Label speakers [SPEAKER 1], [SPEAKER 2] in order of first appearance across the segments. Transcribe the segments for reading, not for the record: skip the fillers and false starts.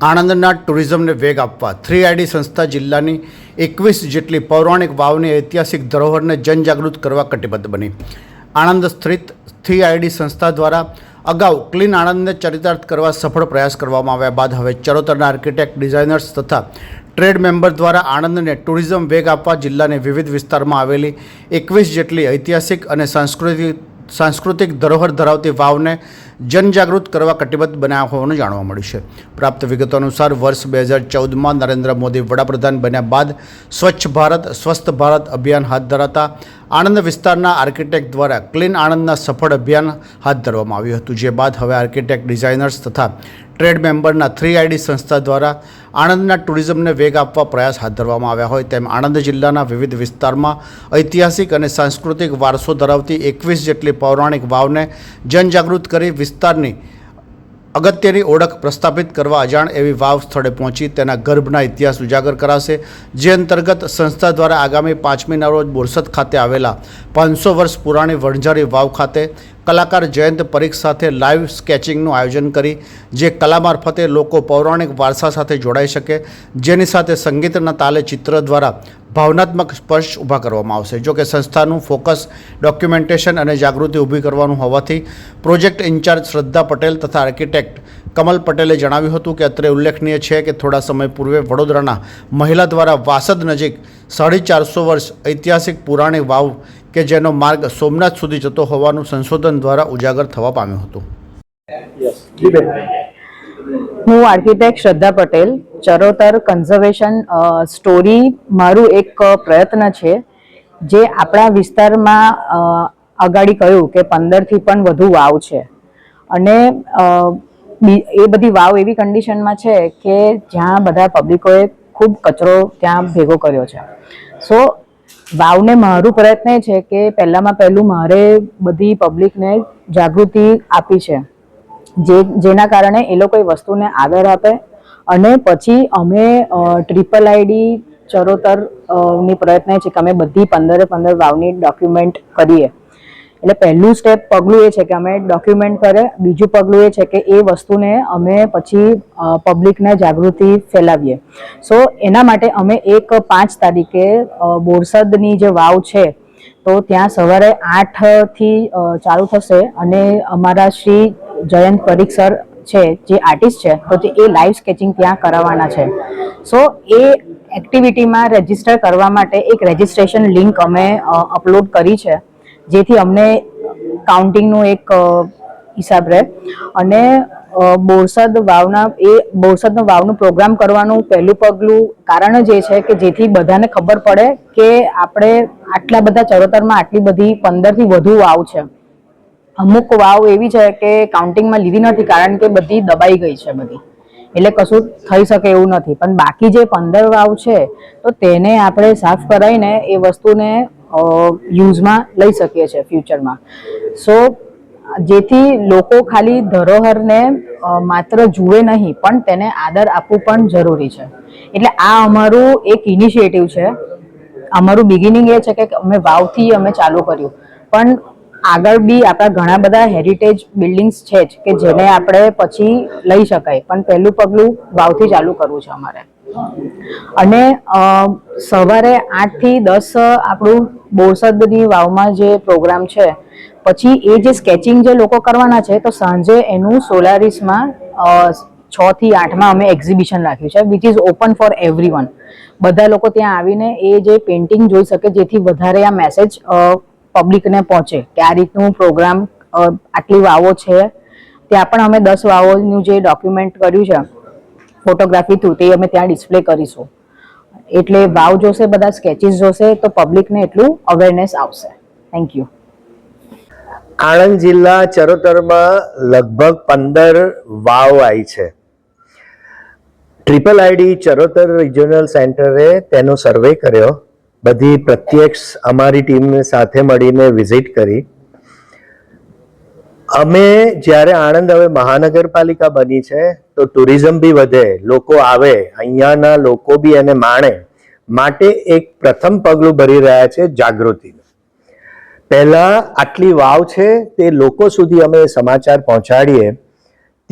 [SPEAKER 1] આણંદના ટુરિઝમને વેગ આપવા 3ID સંસ્થા જિલ્લાની 21 જેટલી પૌરાણિક વાવની ઐતિહાસિક ધરોહરને જનજાગૃત કરવા કટિબદ્ધ બની. આણંદ સ્થિત 3ID સંસ્થા દ્વારા અગાઉ ક્લીન આણંદને ચરિતાર્થ કરવા સફળ પ્રયાસ કરવામાં આવ્યા બાદ હવે ચરોતરના આર્કિટેક્ટ, ડિઝાઇનર્સ તથા ટ્રેડ મેમ્બર દ્વારા આણંદને ટુરિઝમ વેગ આપવા જિલ્લાની વિવિધ વિસ્તારમાં આવેલી 21 જેટલી ઐતિહાસિક અને સાંસ્કૃતિક ધરોહર ધરાવતી વાવને જનજાગૃત કરવા કટિબદ્ધ બનાવ્યા હોવાનું જાણવા મળ્યું છે. પ્રાપ્ત વિગતો અનુસાર વર્ષ 2014માં નરેન્દ્ર મોદી વડાપ્રધાન બન્યા બાદ સ્વચ્છ ભારત, સ્વસ્થ ભારત અભિયાન હાથ ધરાતા આણંદ વિસ્તારના આર્કિટેક્ટ દ્વારા ક્લીન આણંદના સફળ અભિયાન હાથ ધરવામાં આવ્યું હતું. જે બાદ હવે આર્કિટેક્ટ, ડિઝાઇનર્સ તથા ટ્રેડ મેમ્બરના 3ID સંસ્થા દ્વારા આણંદના ટુરિઝમને વેગ આપવા પ્રયાસ હાથ ધરવામાં આવ્યા હોય તેમ આણંદ જિલ્લાના વિવિધ વિસ્તારમાં ઐતિહાસિક અને સાંસ્કૃતિક વારસો ધરાવતી 21 જેટલી પૌરાણિક વાવને જનજાગૃત કરી વિસ્તારની અગત્યની ઓળખ પ્રસ્થાપિત કરવા અજાણ એવી વાવ સ્થળે પહોંચી તેના ગર્ભના ઇતિહાસ ઉજાગર કરાશે. જે અંતર્ગત સંસ્થા દ્વારા આગામી 5મીના રોજ બોરસદ ખાતે આવેલા 500 વર્ષ પુરાણી વણઝારી વાવ ખાતે કલાકાર જયંત પરીખ સાથે લાઈવ સ્કેચિંગનું આયોજન કરી જે કલા મારફતે લોકો પૌરાણિક વારસા સાથે જોડાઈ શકે, જેની સાથે સંગીતના તાલે ચિત્ર દ્વારા ભાવનાત્મક સ્પર્શ ઊભા કરવામાં આવશે. જો કે સંસ્થાનું ફોકસ ડોક્યુમેન્ટેશન અને જાગૃતિ ઊભી કરવાનું હોવાથી પ્રોજેક્ટ ઇન્ચાર્જ શ્રદ્ધા પટેલ તથા આર્કિટેક્ટ કમલ પટેલે જણાવ્યું હતું કે અત્રે ઉલ્લેખનીય છે કે થોડા સમય પૂર્વે વડોદરાના મહિલા દ્વારા વાસદ નજીક 450 વર્ષ ઐતિહાસિક પુરાણી વાવ કે જેનો માર્ગ સોમનાથ સુધી જતો હોવાનું સંશોધન દ્વારા ઉજાગર થવા પામ્યું હતું.
[SPEAKER 2] હું આર્કિટેક્ટ શ્રદ્ધા પટેલ. ચરોતર કન્ઝર્વેશન સ્ટોરી મારું એક પ્રયત્ન છે જે આપણા વિસ્તારમાં અગાડી કહ્યું કે 15થી પણ વધુ વાવ છે અને એ બધી વાવ એવી કન્ડિશનમાં છે કે જ્યાં બધા પબ્લિકોએ ખૂબ કચરો ત્યાં ભેગો કર્યો છે. સો વાવને મારું પ્રયત્ન એ છે કે પહેલું મારે બધી પબ્લિકને જાગૃતિ આપી છે જેના કારણે એ લોકો એ વસ્તુને આદર આપે અને પછી અમે ટ્રિપલ આઈડી ચરોતર ની પ્રયત્ન છે કે અમે બધી 15 વાવની ડોક્યુમેન્ટ કરીએ. એટલે પહેલું પગલું એ છે કે અમે ડોક્યુમેન્ટ કરે. બીજું પગલું એ છે કે એ વસ્તુને અમે પછી પબ્લિકને જાગૃતિ ફેલાવીએ. સો એના માટે અમે 5 તારીખે બોરસદની જે વાવ છે તો ત્યાં સવારે 8થી ચાલુ થશે અને અમારા શ્રી જયંત પરીખ સર છે જે આર્ટિસ્ટ છે તો એ લાઈવ સ્કેચિંગ ત્યાં કરાવવાના છે. સો એ એક્ટિવિટીમાં રજીસ્ટર કરવા માટે એક રજીસ્ટ્રેશન લિંક અમે અપલોડ કરી છે જેથી અમને કાઉન્ટિંગનું એક હિસાબ રહે અને બોરસદનો વાવનું પ્રોગ્રામ કરવાનું પહેલું પગલું કારણ જ એ છે કે જેથી બધાને ખબર પડે કે આપણે આટલા બધા ચરોતરમાં આટલી બધી 15થી વધુ વાવ છે. અમુક વાવ એવી છે કે કાઉન્ટિંગમાં લીધી નથી કારણ કે બધી દબાઈ ગઈ છે બધી, એટલે કશું થઈ શકે એવું નથી. પણ બાકી જે 15 વાવ છે તો તેને આપણે સાફ કરાવીને એ વસ્તુને યુઝમાં લઈ શકીએ છીએ ફ્યુચરમાં. સો જેથી લોકો ખાલી ધરોહરને માત્ર જુએ નહીં પણ તેને આદર આપવું પણ જરૂરી છે. એટલે આ અમારું એક ઇનિશિયેટિવ છે. અમારું બિગિનિંગ એ છે કે અમે વાવથી અમે ચાલુ કર્યું પણ આગળ બી આપણા ઘણા બધા હેરિટેજ બિલ્ડિંગ્સ છે જ કે જેને આપણે પછી લઈ શકાય પણ પહેલું પગલું વાવથી ચાલુ કરવું છે અમારે. અને સવારે 8થી 10 આપણું બોરસદની વાવમાં જે પ્રોગ્રામ છે પછી એ જે સ્કેચિંગ જે લોકો કરવાના છે તો સાંજે એનું સોલારિસમાં 6થી 8માં અમે એક્ઝિબિશન રાખ્યું છે which is open four everyone. બધા લોકો ત્યાં આવીને એ જે પેઇન્ટિંગ જોઈ શકે જેથી વધારે આ મેસેજ પબ્લિકને પહોંચે કે આ રીતનું પ્રોગ્રામ આટલી વાવો છે. ત્યાં પણ અમે 10 વાવોનું જે ડોક્યુમેન્ટ કર્યું છે ફોટોગ્રાફી થ્રુ તે અમે ત્યાં ડિસ્પ્લે કરીશું. એટલે વાવ જોશે, બધા સ્કેચીસ જોશે તો પબ્લિકને એટલું અવેરનેસ આવશે. Thank you.
[SPEAKER 3] આણંદ જિલ્લા ચરોતરમાં લગભગ 15 વાવ આવી છે. ટ્રિપલ આઈડી ચરોતર રિજિયોનલ સેન્ટરે તેનો સર્વે કર્યો. બધી પ્રત્યક્ષ અમારી ટીમને સાથે મળીને વિઝિટ કરી. અમે જ્યારે આણંદ હવે મહાનગરપાલિકા બની છે તો ટુરિઝમ બી વધે, લોકો આવે, અહીંયાના લોકો બી એને માણે માટે એક પ્રથમ પગલું ભરી રહ્યા છે જાગૃતિનું. પહેલા આટલી વાવ છે તે લોકો સુધી અમે સમાચાર પહોંચાડીએ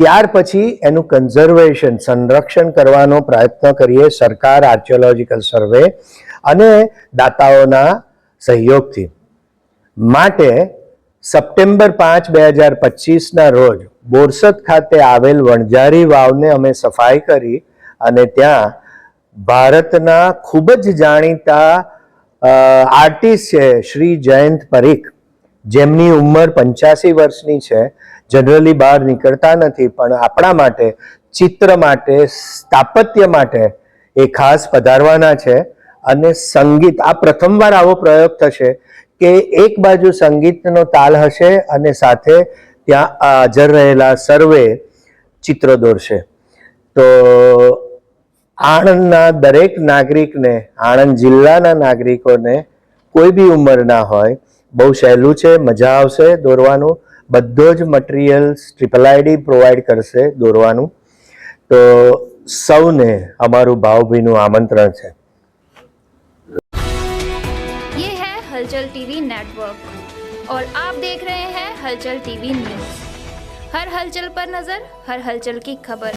[SPEAKER 3] ત્યાર પછી એનું કન્ઝર્વેશન સંરક્ષણ કરવાનો પ્રયત્ન કરીએ સરકાર, આર્કિયોલોજીકલ સર્વે અને દાતાઓના સહયોગથી. માટે સપ્ટેમ્બર 5, 2025ના રોજ બોરસદ ખાતે આવેલ વણઝારી વાવને અમે સફાઈ કરી અને ત્યાં ભારતના ખૂબ જ જાણીતા આર્ટિસ્ટ છે શ્રી જયંત પરીખ, જેમની ઉંમર 85 વર્ષની છે. જનરલી બહાર નીકળતા નથી, પણ આપણા માટે, ચિત્ર માટે, સ્થાપત્ય માટે એ ખાસ પધારવાના છે. અને સંગીત, આ પ્રથમવાર આવો પ્રયોગ થશે કે એક બાજુ સંગીતનો તાલ હશે અને સાથે ત્યાં હાજર રહેલા સર્વે ચિત્ર દોરશે. તો આણંદના દરેક નાગરિકને, આણંદ જિલ્લાના નાગરિકોને, કોઈ બી ઉંમરના હોય, બહુ સહેલું છે, મજા આવશે દોરવાનું. બધો જ મટીરિયલ્સ IIID પ્રોવાઈડ કરશે દોરવાનું. તો સૌને અમારું ભાવભીનું આમંત્રણ છે.
[SPEAKER 4] ये है हलचल टीवी नेटवर्क और आप देख रहे हैं हलचल टीवी न्यूज। हर हलचल पर नजर, हर हलचल की खबर।